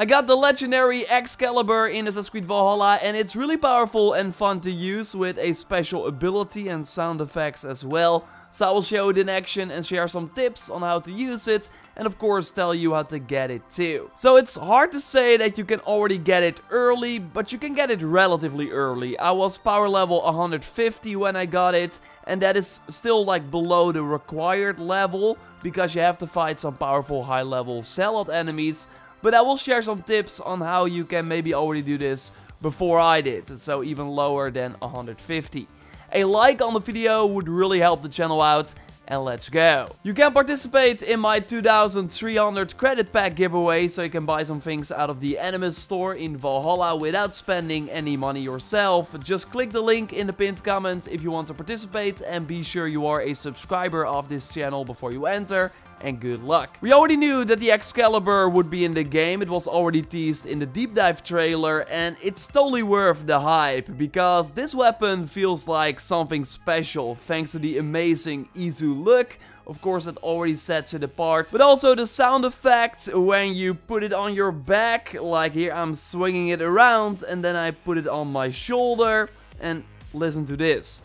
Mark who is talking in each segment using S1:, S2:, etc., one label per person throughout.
S1: I got the legendary Excalibur in Assassin's Creed Valhalla, and it's really powerful and fun to use with a special ability and sound effects as well. So I will show it in action and share some tips on how to use it, and of course tell you how to get it too. So it's hard to say that you can already get it early, but you can get it relatively early. I was power level 150 when I got it, and that is still like below the required level, because you have to fight some powerful high level Zealot enemies. But I will share some tips on how you can maybe already do this before I did, so even lower than 150. A like on the video would really help the channel out, and let's go. You can participate in my 2300 credit pack giveaway, so you can buy some things out of the Animus store in Valhalla without spending any money yourself. Just click the link in the pinned comment if you want to participate, and be sure you are a subscriber of this channel before you enter. And good luck. We already knew that the Excalibur would be in the game. It was already teased in the deep dive trailer, and it's totally worth the hype, because this weapon feels like something special thanks to the amazing Izu look. Of course, that already sets it apart, but also the sound effect when you put it on your back. Like here, I'm swinging it around and then I put it on my shoulder, and listen to this.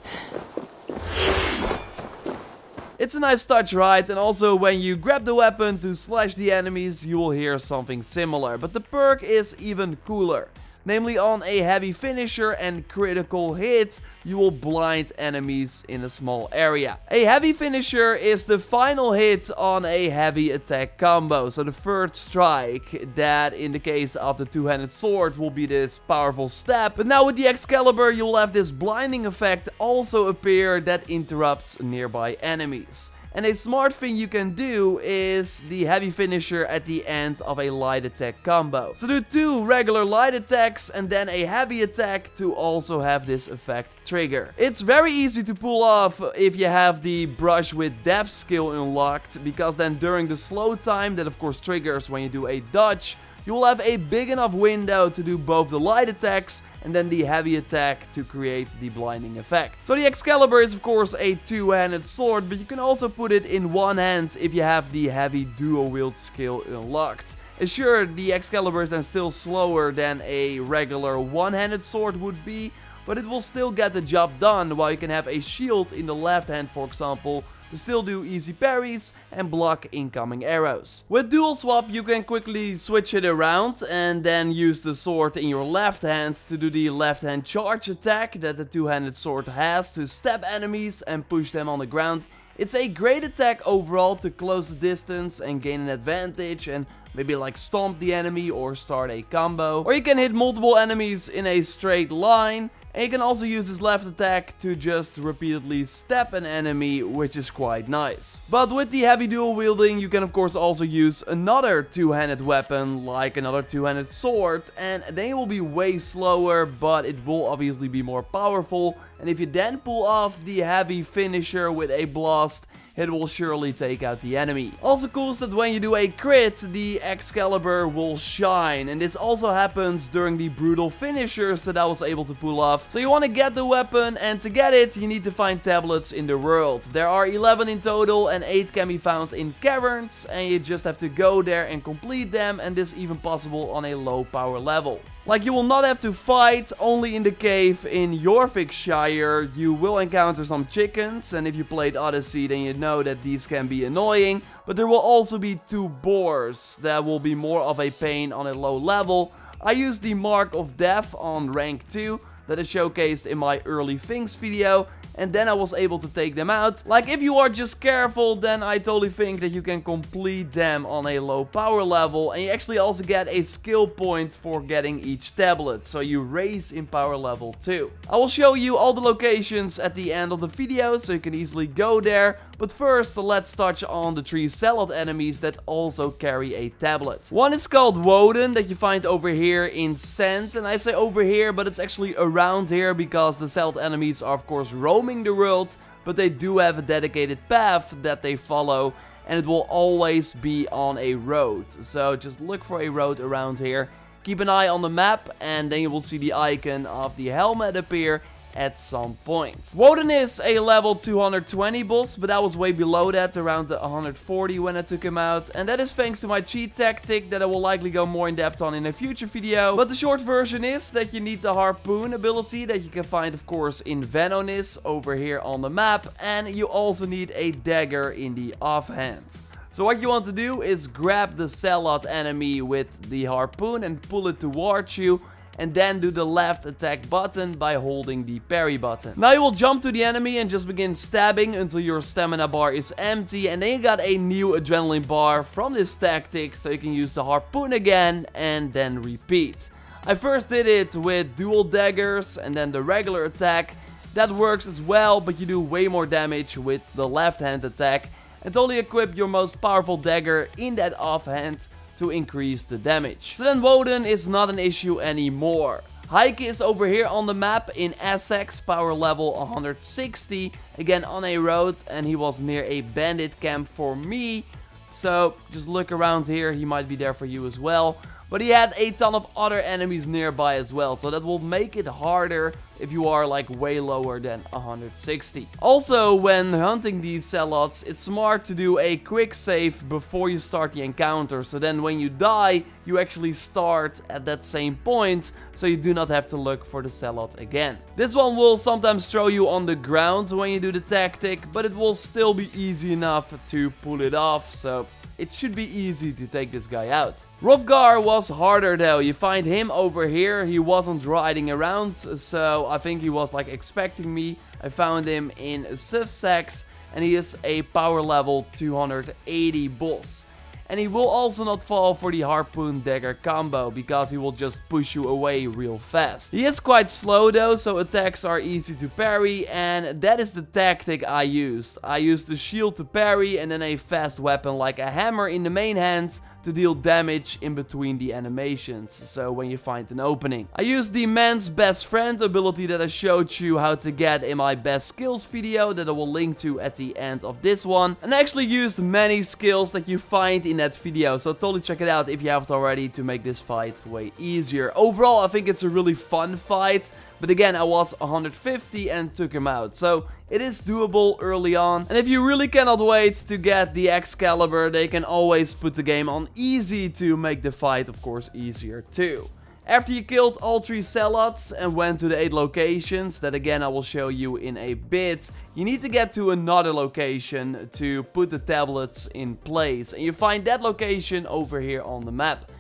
S1: It's a nice touch, right? And also when you grab the weapon to slash the enemies, you will hear something similar. But the perk is even cooler. Namely, on a heavy finisher and critical hit, you will blind enemies in a small area. A heavy finisher is the final hit on a heavy attack combo. So the first strike, that in the case of the two-handed sword will be this powerful stab. But now with the Excalibur, you'll have this blinding effect also appear that interrupts nearby enemies. And a smart thing you can do is the heavy finisher at the end of a light attack combo. So do 2 regular light attacks and then a heavy attack to also have this effect trigger. It's very easy to pull off if you have the brush with death skill unlocked, because then during the slow time, that of course triggers when you do a dodge, you will have a big enough window to do both the light attacks and then the heavy attack to create the blinding effect. So the Excalibur is of course a two-handed sword, but you can also put it in one hand if you have the heavy dual wield skill unlocked. And sure, the Excalibur is then still slower than a regular one-handed sword would be, but it will still get the job done, while you can have a shield in the left hand, for example, to still do easy parries and block incoming arrows. With dual swap, you can quickly switch it around and then use the sword in your left hand to do the left hand charge attack that the two-handed sword has to stab enemies and push them on the ground. It's a great attack overall to close the distance and gain an advantage and maybe like stomp the enemy or start a combo. Or you can hit multiple enemies in a straight line. And you can also use this left attack to just repeatedly stab an enemy, which is quite nice. But with the heavy dual wielding, you can of course also use another two-handed weapon, like another two-handed sword, and then it will be way slower, but it will obviously be more powerful. And if you then pull off the heavy finisher with a blast, it will surely take out the enemy. Also cool is that when you do a crit, the Excalibur will shine, and this also happens during the brutal finishers that I was able to pull off. So you want to get the weapon, and to get it, you need to find tablets in the world. There are 11 in total, and 8 can be found in caverns, and you just have to go there and complete them, and this is even possible on a low power level. Like, you will not have to fight only in the cave in Yorkshire. You will encounter some chickens, and if you played Odyssey, then you know that these can be annoying. But there will also be 2 boars that will be more of a pain on a low level. I used the Mark of Death on rank 2 that is showcased in my early things video, and then I was able to take them out. Like, if you are just careful, then I totally think that you can complete them on a low power level, and you actually also get a skill point for getting each tablet, so you raise in power level too. I will show you all the locations at the end of the video, so you can easily go there. But first, let's touch on the 3 Zealot enemies that also carry a tablet. One is called Woden, that you find over here in Sand. And I say over here, but it's actually around here, because the Zealot enemies are of course roaming the world, but they do have a dedicated path that they follow, and it will always be on a road. So just look for a road around here. Keep an eye on the map, and then you will see the icon of the helmet appear. at some point. Woden is a level 220 boss, but I was way below that, around the 140 when I took him out. And that is thanks to my cheat tactic that I will likely go more in depth on in a future video. But the short version is that you need the harpoon ability that you can find, of course, in Venonis over here on the map. And you also need a dagger in the offhand. So what you want to do is grab the Zealot enemy with the harpoon and pull it towards you. And then do the left attack button by holding the parry button. Now you will jump to the enemy and just begin stabbing until your stamina bar is empty. And then you got a new adrenaline bar from this tactic, so you can use the harpoon again and then repeat. I first did it with dual daggers and then the regular attack. That works as well, but you do way more damage with the left hand attack. And only equip your most powerful dagger in that offhand to increase the damage. So then Woden is not an issue anymore. Heike is over here on the map in Essex, power level 160, again on a road, and he was near a bandit camp for me. So just look around here, he might be there for you as well. But he had a ton of other enemies nearby as well, so that will make it harder if you are like way lower than 160. Also, when hunting these Zealots, it's smart to do a quick save before you start the encounter, so then when you die, you actually start at that same point, so you do not have to look for the Zealot again. This one will sometimes throw you on the ground when you do the tactic, but it will still be easy enough to pull it off, so it should be easy to take this guy out. Hrofgar was harder though. You find him over here. He wasn't riding around, so I think he was like expecting me. I found him in Sussex, and he is a power level 280 boss. And he will also not fall for the harpoon dagger combo, because he will just push you away real fast. He is quite slow though, so attacks are easy to parry, and that is the tactic I used. I used the shield to parry and then a fast weapon like a hammer in the main hand to deal damage in between the animations, so when you find an opening. I used the man's best friend ability that I showed you how to get in my best skills video that I will link to at the end of this one. And I actually used many skills that you find in that video, so totally check it out if you haven't already to make this fight way easier. Overall, I think it's a really fun fight, but again, I was 150 and took him out, so it is doable early on. And if you really cannot wait to get the Excalibur, they can always put the game on easy to make the fight, of course, easier too. After you killed all 3 Zealots and went to the 8 locations, that again I will show you in a bit, you need to get to another location to put the tablets in place. And you find that location over here on the map.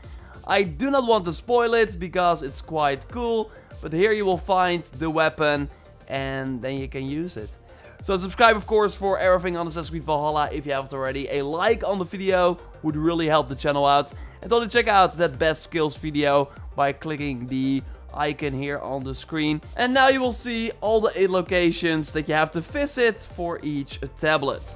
S1: I do not want to spoil it because it's quite cool, but here you will find the weapon and then you can use it. So subscribe, of course, for everything on Assassin's Creed Valhalla if you haven't already. A like on the video would really help the channel out. And don't check out that best skills video by clicking the icon here on the screen. And now you will see all the 8 locations that you have to visit for each tablet.